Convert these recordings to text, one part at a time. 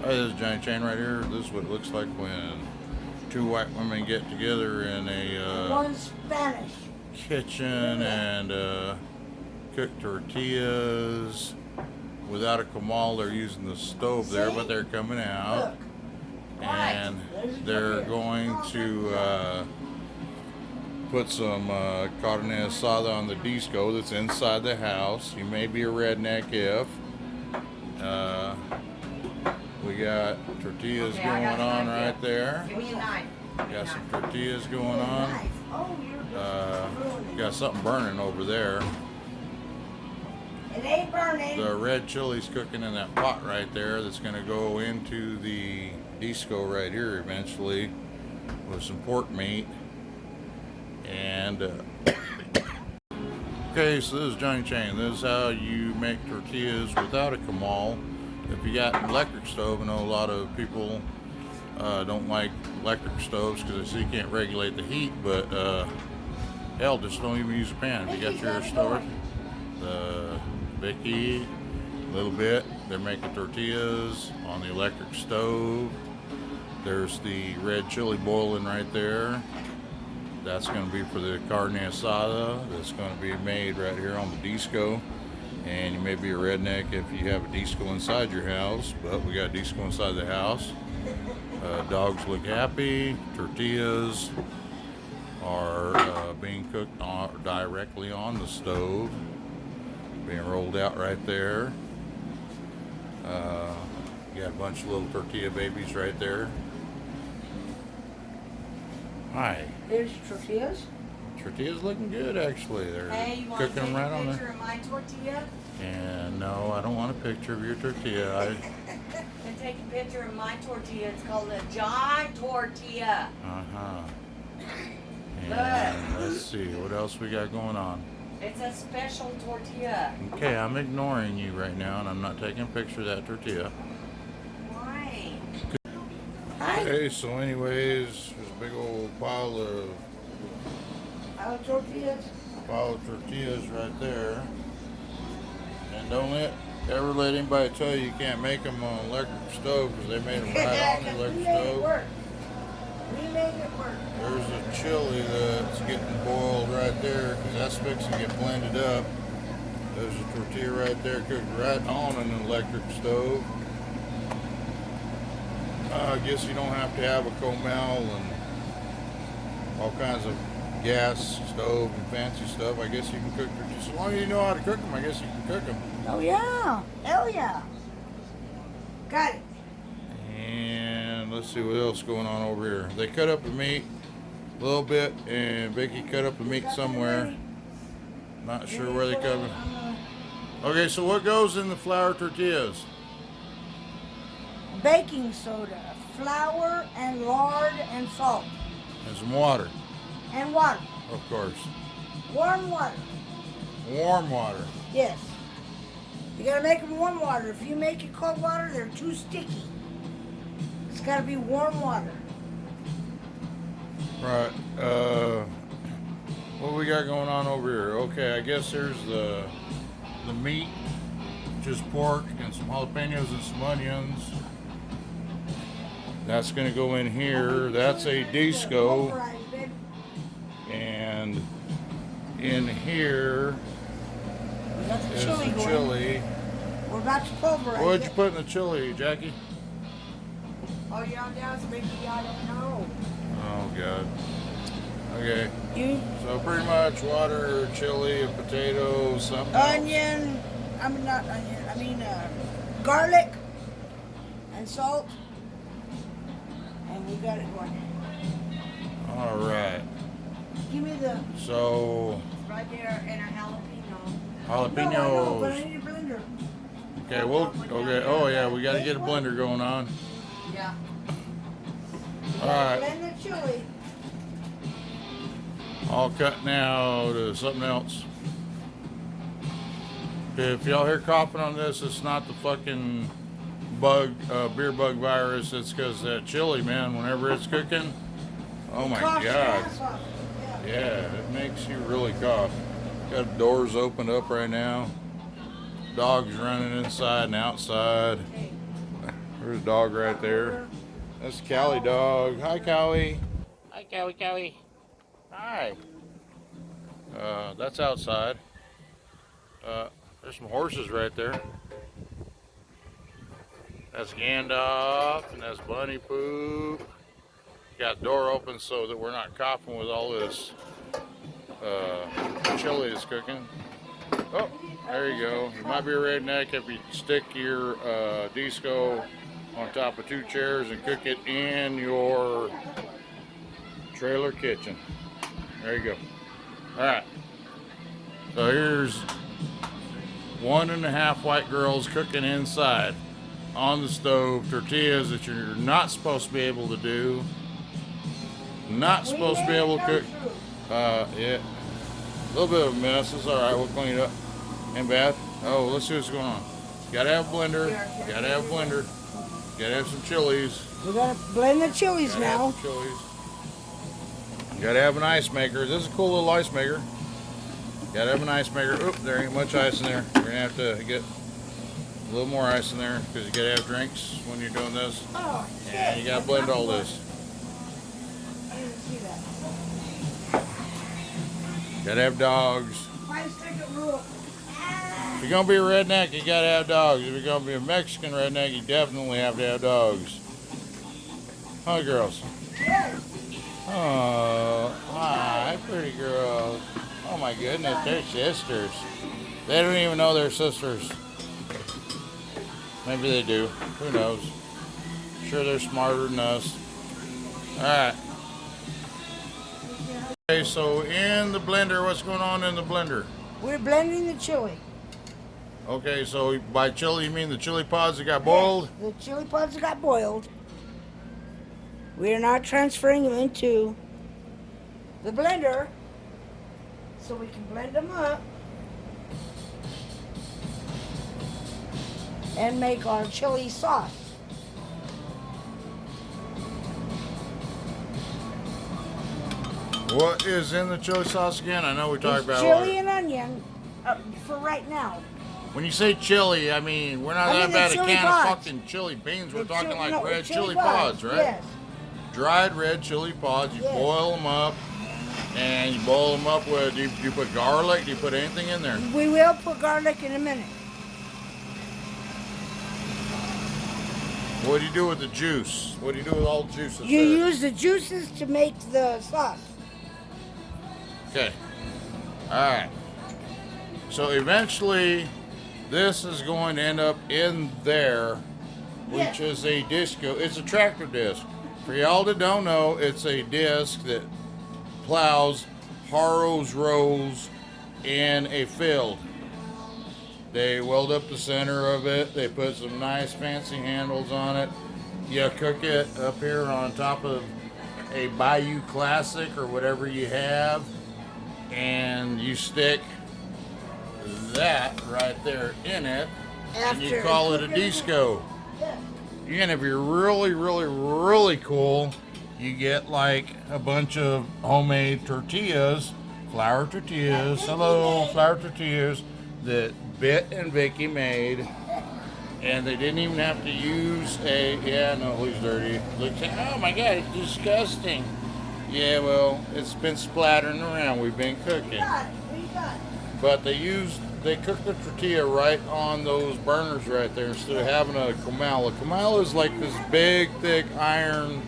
Hi, this is Johnny Chain right here. This is what it looks like when two white women get together in a one Spanish kitchen and cook tortillas without a comal. They're using the stove there, but they're coming out and they're going to put some carne asada on the disco that's inside the house. You may be a redneck if we got tortillas going on right there. Give me a knife. Got some tortillas going on. Got something burning over there. It ain't burning. The red chili's cooking in that pot right there that's going to go into the disco right here eventually with some pork meat. And okay, so this is Johnny Chain. This is how you make tortillas without a comal. If you got an electric stove, I know a lot of people don't like electric stoves because they see you can't regulate the heat, but hell, just don't even use a pan. If you got your stove, the Vicky, Lill Bitt, they're making tortillas on the electric stove. There's the red chili boiling right there. That's going to be for the carne asada. That's going to be made right here on the disco. And you may be a redneck if you have a disco inside your house, but we got a disco inside the house. Dogs look happy. Tortillas are being cooked directly on the stove, being rolled out right there. You got a bunch of little tortilla babies right there. Hi. There's tortillas. Tortillas looking good, actually. They're cooking them right on there. Picture of my tortilla? And no, I don't want a picture of your tortilla. And take a picture of my tortilla. It's called a John tortilla. And let's see, what else we got going on? It's a special tortilla. Okay, I'm ignoring you right now, and I'm not taking a picture of that tortilla. Why? Okay, so anyways, there's a big old pile of tortillas right there. And don't ever let anybody tell you can't make them on an electric stove, because they made them right on the electric stove. We made it work. There's a chili that's getting boiled right there, because that's fixing to get blended up. There's a tortilla right there cooked right on an electric stove. I guess you don't have to have a comal and all kinds of gas stove and fancy stuff. I guess you can cook tortillas. As long as you know how to cook them, I guess you can cook them. Oh yeah, hell yeah. Got it. And let's see what else is going on over here. They cut up the meat a little bit, and Vicky cut up the meat somewhere. Not sure where they cut it. Okay, so what goes in the flour tortillas? Baking soda, flour, and lard, and salt. And some water. And water. Of course. Warm water. Warm water. Yes. You gotta make them warm water. If you make it cold water, they're too sticky. It's gotta be warm water. Right. What we got going on over here? Okay, I guess there's the meat, just pork and some jalapenos and some onions. That's going to go in here. That's a disco. And in here is the chili. We're about to pulverize it. What'd you put in the chili, Jackie? Oh, yeah, that's Mickey. I don't know. Oh, God. Okay. So pretty much water, chili, a potato, something Onion. Not onion. Garlic and salt. And we got it going. All right. Give me the. So. Right there, and a jalapeno. Jalapenos. No, but I need a blender. Okay, okay. Oh yeah, we got to get a blender going on. Yeah. All right. Blend the chili. I'll cut now to something else. If y'all hear coughing on this, it's not the fucking beer bug virus. It's because that chili, man, whenever it's cooking, oh my God. Yeah, it makes you really cough. Got doors opened up right now. Dogs running inside and outside. There's a dog right there. That's Callie dog. Hi, Callie. Hi, Callie. Hi. That's outside. There's some horses right there. That's Gandalf, and that's Bunny Poop. Got the door open so that we're not coughing with all this chili that's cooking. Oh, there you go. You might be a redneck if you stick your disco on top of 2 chairs and cook it in your trailer kitchen. There you go. All right. So here's 1.5 white girls cooking inside on the stove tortillas that you're not supposed to be able to do. Not supposed to be able to cook. Yeah. A little bit of a mess. It's all right. We'll clean it up. Ain't bad. Oh, let's see what's going on. Gotta have a blender. Gotta have a blender. Gotta have some chilies. We gotta blend the chilies now. Have some chilies. Gotta have an ice maker. This is a cool little ice maker. Gotta have an ice maker. Oop, there ain't much ice in there. You're gonna have to get a little more ice in there because you gotta have drinks when you're doing this. Oh, and you gotta blend all this. I didn't see that. Gotta have dogs. 5-second rule. If you're gonna be a redneck, you gotta have dogs. If you're gonna be a Mexican redneck, you definitely have to have dogs. Huh, girls? Yes. Oh, hi, pretty girls. Oh my goodness, they're sisters. They don't even know they're sisters. Maybe they do. Who knows? Sure, they're smarter than us. All right. Okay, so in the blender, what's going on in the blender? We're blending the chili. Okay, so by chili, you mean the chili pods that got boiled? Yes, the chili pods that got boiled. We are not transferring them into the blender so we can blend them up and make our chili sauce. What is in the chili sauce again? I know we talked about chili and onion for right now. When you say chili, I mean, we're not I that mean the bad a chili can pods. of fucking chili beans. We're The talking like no, red chili pods, right? Yes. Dried red chili pods. You Yes. boil them up, and you boil them up with, do you put garlic? Do you put anything in there? We will put garlic in a minute. What do you do with the juice? What do you do with all the juices? You use the juices to make the sauce. Okay. All right. So eventually, this is going to end up in there, which is a disco. It's a tractor disc. For y'all that don't know, it's a disc that plows, harrows rows in a field. They weld up the center of it. They put some nice fancy handles on it. You cook it up here on top of a Bayou Classic or whatever you have, and you stick that right there in it, and you call it a disco. And if you're really, really, really cool, you get like a bunch of homemade tortillas, flour tortillas. Hello, flour tortillas that Bitt and Vicky made, and they didn't even have to use a. Yeah, no, it looks dirty. Looks. Oh my God, it's disgusting. Yeah, well, it's been splattering around. We've been cooking, but they cook the tortilla right on those burners right there instead of having a comal. A comal is like this big, thick iron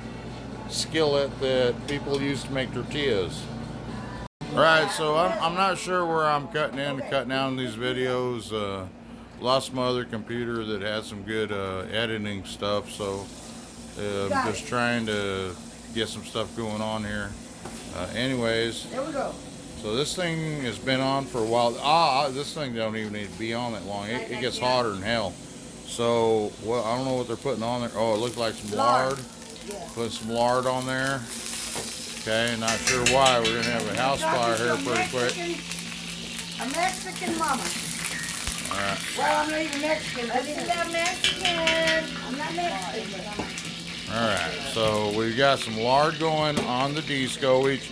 skillet that people use to make tortillas. All right, so I'm not sure where I'm cutting in and cutting out in these videos. Lost my other computer that had some good editing stuff, so I'm just trying to get some stuff going on here. Anyways, There we go. so this thing has been on for a while. This thing don't even need to be on that long. It gets hotter than hell. So I don't know what they're putting on there. Oh, it looks like some lard. Yeah. Put some lard on there. Okay, not sure why. We're gonna have a house fire here pretty quick. A Mexican mama. All right. Well, I'm not even Mexican. I'm not Mexican. I'm not Mexican. All right. So we've got some lard going on the disco. It's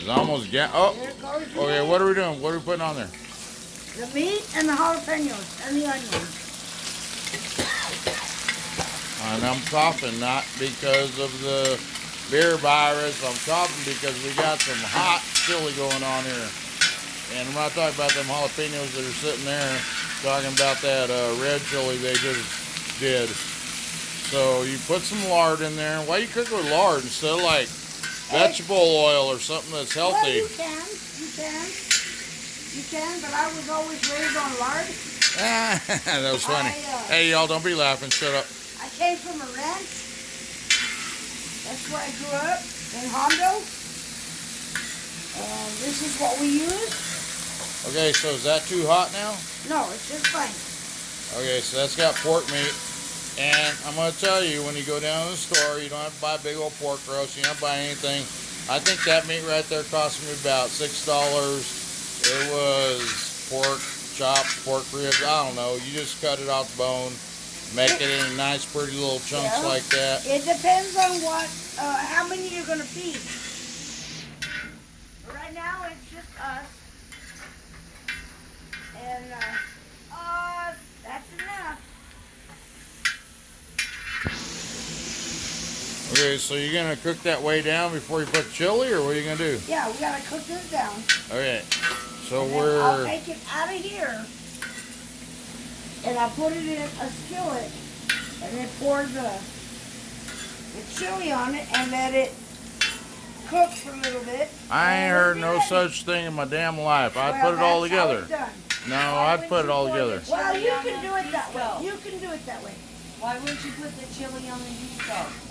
almost oh. There it goes. Okay. What are we doing? What are we putting on there? The meat and the jalapenos and the onions. All And I'm coughing not because of the beer virus. I'm coughing because we got some hot chili going on here. And I'm not talking about them jalapenos that are sitting there. Talking about that red chili they just did. So you put some lard in there. Why you cook with lard instead of like vegetable oil or something that's Well, healthy? you can, but I was always raised on lard. That was funny. Hey, y'all, don't be laughing. Shut up. I came from a ranch. That's where I grew up, in Hondo. And this is what we use. Okay, so is that too hot now? No, it's just fine. Okay, so that's got pork meat. And I'm going to tell you, when you go down to the store, you don't have to buy big old pork roast. You don't have to buy anything. I think that meat right there cost me about $6. It was pork chopped, pork ribs. I don't know. You just cut it off the bone, make it in nice, pretty little chunks like that. It depends on how many you're going to feed. Right now, it's just us. And that's enough. Okay, so you're going to cook that way down before you put chili, or what are you going to do? Yeah, we got to cook this down. Okay, so And then I'll take it out of here. And I'll put it in a skillet. And then pour the chili on it and let it cook for a little bit. I ain't heard no such thing in my damn life. I'd put it all together. No, I'd put it all together. Well, you can do it that way. You can do it that way. Why wouldn't you put the chili on the heat stove?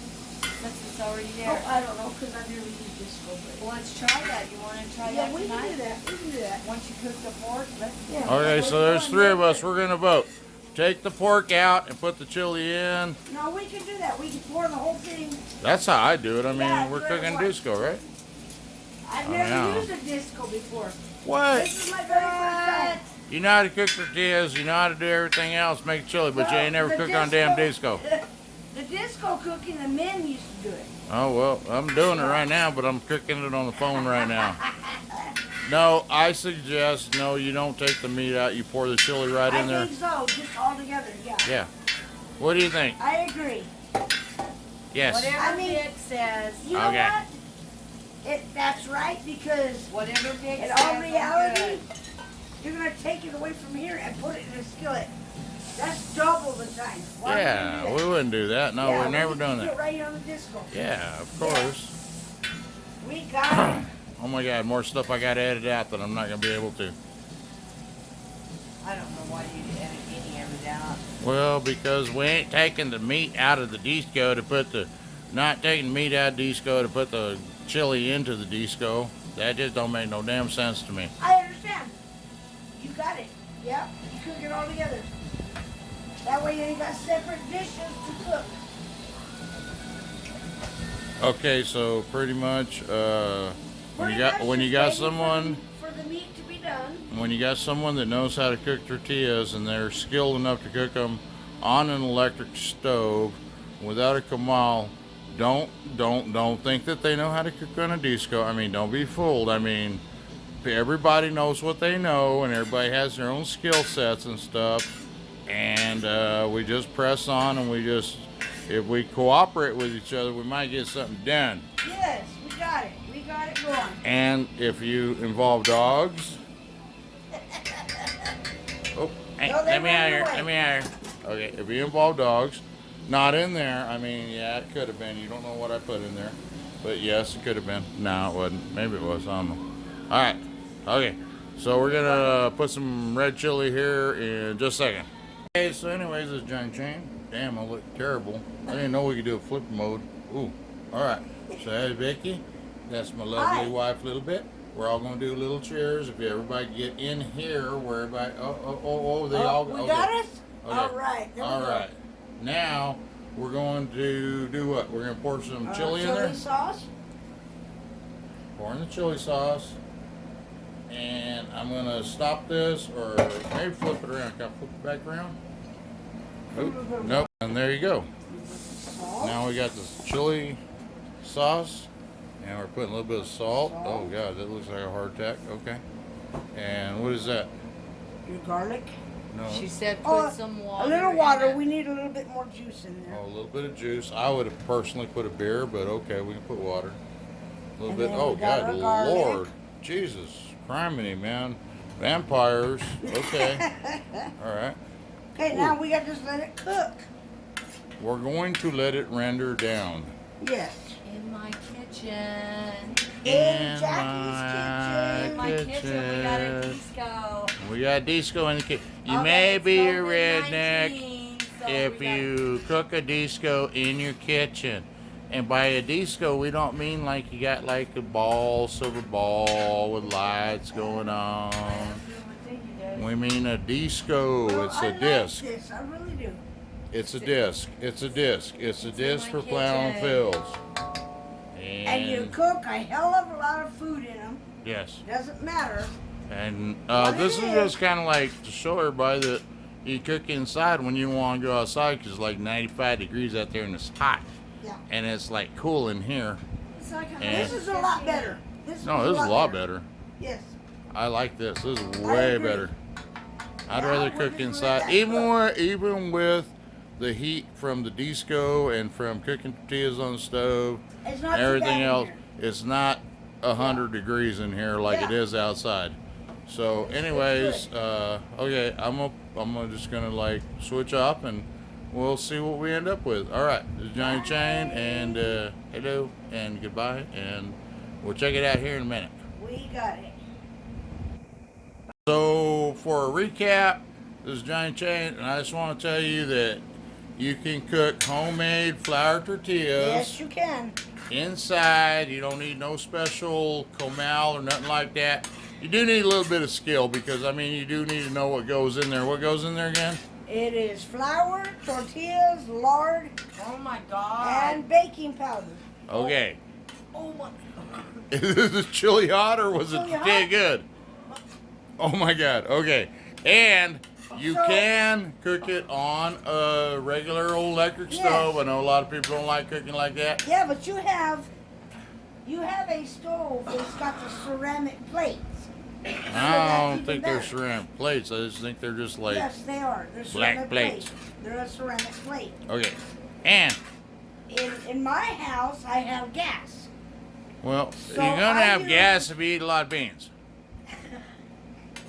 Since it's already Oh, there. I don't know, because I never used this over. Well, let's try that. You want to try Yeah, that we tonight? can do that. We can do that. Once you cook the pork, let's Yeah. Okay, so there's three of us. We're going to vote. Take the pork out and put the chili in. No, we can do that. We can pour the whole thing. That's how I do it. I mean, Yeah, we're do it cooking once. disco, right? I've Oh, never yeah. used a disco before. What? This is my very first time. You know how to cook tortillas. You know how to do everything else. Make chili, but you ain't never The cooked on damn disco. The disco cooking, the men used to do it. Oh, well, I'm doing it right now, but I'm cooking it on the phone right now. No, I suggest, no, you don't take the meat out. You pour the chili right in I there. think so, just all together, yeah. Yeah. What do you think? I agree. Yes. Whatever I mean- Vic says. You know Okay. what? That's right, because Whatever Vic in says. all I'm reality, good. you're going to take it away from here and put it in a skillet. That's double the time. Why would you Yeah, do we that? wouldn't do that. No, Yeah, we're never we doing can do it that. right here on the disco. Yeah, of course. We got it. Oh my God, more stuff I got to edit out that I'm not going to be able to. I don't know why you edit any of it out. Well, because we ain't taking the meat out of the disco to put the, not taking the meat out of disco to put the chili into the disco. That just don't make no damn sense to me. I understand. You got it. Yep. You cook it all together. That way you ain't got separate dishes to cook. Okay, so pretty much, when Pretty you much got just waiting someone, for the meat to be done. when you got someone that knows how to cook tortillas and they're skilled enough to cook them on an electric stove without a comal, don't think that they know how to cook on a disco. I mean, don't be fooled. I mean, everybody knows what they know, and everybody has their own skill sets and stuff. And we just press on, and we just, if we cooperate with each other, we might get something done. Yes, we got it. We got it going. And if you involve dogs, oh, hey, No, they let me out run here. away. Let me out here. Okay, if you involve dogs, not in there. I mean, yeah, it could have been. You don't know what I put in there, but yes, it could have been. No, it wasn't. Maybe it was. I don't know. All right. Okay. So we're gonna put some red chili here in just a second. Okay. So, anyways, this giant chain. Damn, I look terrible. I didn't know we could do a flip mode. Ooh. All right. So that's Becky. That's my lovely Hi. wife, Lill Bitt. We're all gonna do little cheers. If everybody get in here, where everybody, they all. We okay. got it? Okay. All right. There we All go. right. Now we're going to do what? We're gonna pour some chili in there. Chili sauce. Pour in the chili sauce. And I'm gonna stop this, or maybe flip it around. Can I flip it back around? Nope. Nope. And there you go. Salt. Now we got this chili sauce, and we're putting a little bit of salt. Oh God, that looks like a hardtack. Okay. And what is that? Your garlic. No. She said put Oh, some water. a little in water. it. We need a little bit more juice in there. Oh, a little bit of juice. I would have personally put a beer, but okay, we can put water. A little And bit. then Oh, we got God, our garlic. Lord. Jesus. Criminy, man. Vampires. Okay. All right. Okay, now we got to just let it cook. We're going to let it render down. Yes. In my kitchen. In In Jackie's In my kitchen, we got a disco. We got disco in the kitchen. You Okay, may it's be a redneck COVID-19, so if we got- you cook a disco in your kitchen. And by a disco, we don't mean like you got like a silver ball with lights going on. We mean a disco. Well, It's I a like disc. this. I really do. It's a disc. It's a disc. It's a in disc my for plowing kitchen. fields. And you cook a hell of a lot of food in them. Yes. Doesn't matter. And What this it is is. just kind of like to show everybody that you cook inside when you want to go outside because it's like 95 degrees out there and it's hot. Yeah. And it's like cool in here. It's like a And- This is a lot better. This No, this is a lot better. Yes. I like this. This is I way agree. better. I'd Yeah, rather we're cook just gonna inside, let that even with the heat from the disco and from cooking tortillas on the stove, It's not too everything bad in else. here. It's not 100 degrees in here like it Yeah. is outside. So, It's anyways, good. okay, I'm just gonna like switch up and we'll see what we end up with. All right, this is Johnny Chain, and hello and goodbye, and we'll check it out here in a minute. We got it. So, for a recap, this is Johnny Chain, and I just want to tell you that you can cook homemade flour tortillas Yes, you can. inside. You don't need no special comal or nothing like that. You do need a little bit of skill because, I mean, you do need to know what goes in there. What goes in there again? It is flour, tortillas, lard, Oh my god. and baking powder. Okay. Oh my. Is this chili hot or was it Chili hot? okay, good? Oh my God. Okay. And you So- can cook it on a regular old electric Yes. stove. I know a lot of people don't like cooking like that. Yeah, but you have a stove that's got the ceramic plates. I that's don't even think they're better. ceramic plates. I just think they're just like, Yes, they are. They're black ceramic plates. They're a ceramic plate. okay. And, In my house, I have gas. well, So you're going to I have use- gas if you eat a lot of beans.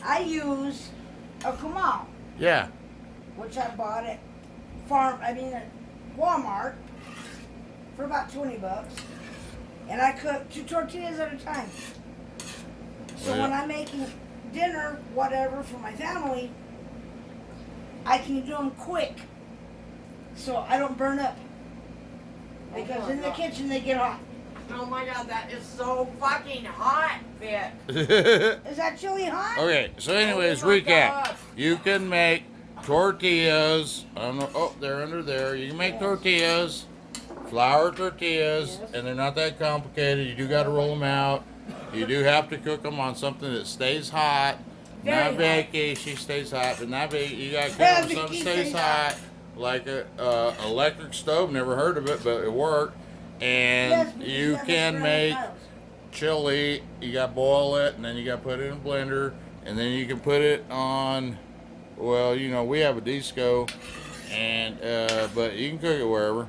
I use a comal, Yeah. which I bought at at Walmart for about $20, and I cook 2 tortillas at a time. So Well, when I'm making dinner, whatever for my family, I can do them quick, so I don't burn up. Because in the kitchen they get hot. Oh my god, that is so fucking hot, Vic. Is that chili hot? Okay, so anyways, Oh my recap. God. You can make tortillas. I don't know. Oh, they're under there. You can make Yes. tortillas, flour tortillas, Yes. and they're not that complicated. You do got to roll them out. You do have to cook them on something that stays hot. Very Not hot. vacation stays hot, but not vacation. You got to cook Yeah, them something vacation stays stays hot. Like a electric stove. Never heard of it, but it worked. And Yes, because you have the can ceramic make tiles. chili. You got to boil it, and then you got to put it in a blender, and then you can put it on. Well, you know, we have a disco, and but you can cook it wherever,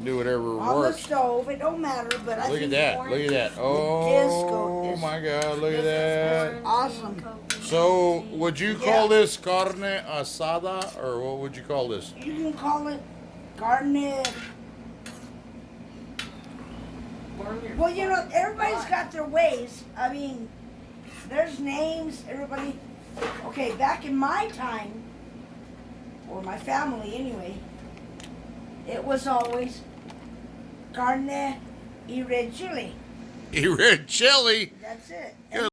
do whatever On the works. stove, it don't matter, but I Look think at that! Look at that! disco Oh is- my God! Look at that! Awesome. So, would you Yeah. call this carne asada, or what would you call this? You can call it garnet. Well, you know, everybody's got their ways. I mean, there's names, everybody. Okay, back in my time, or my family anyway, it was always carne y red chili. Red chili. That's it. Good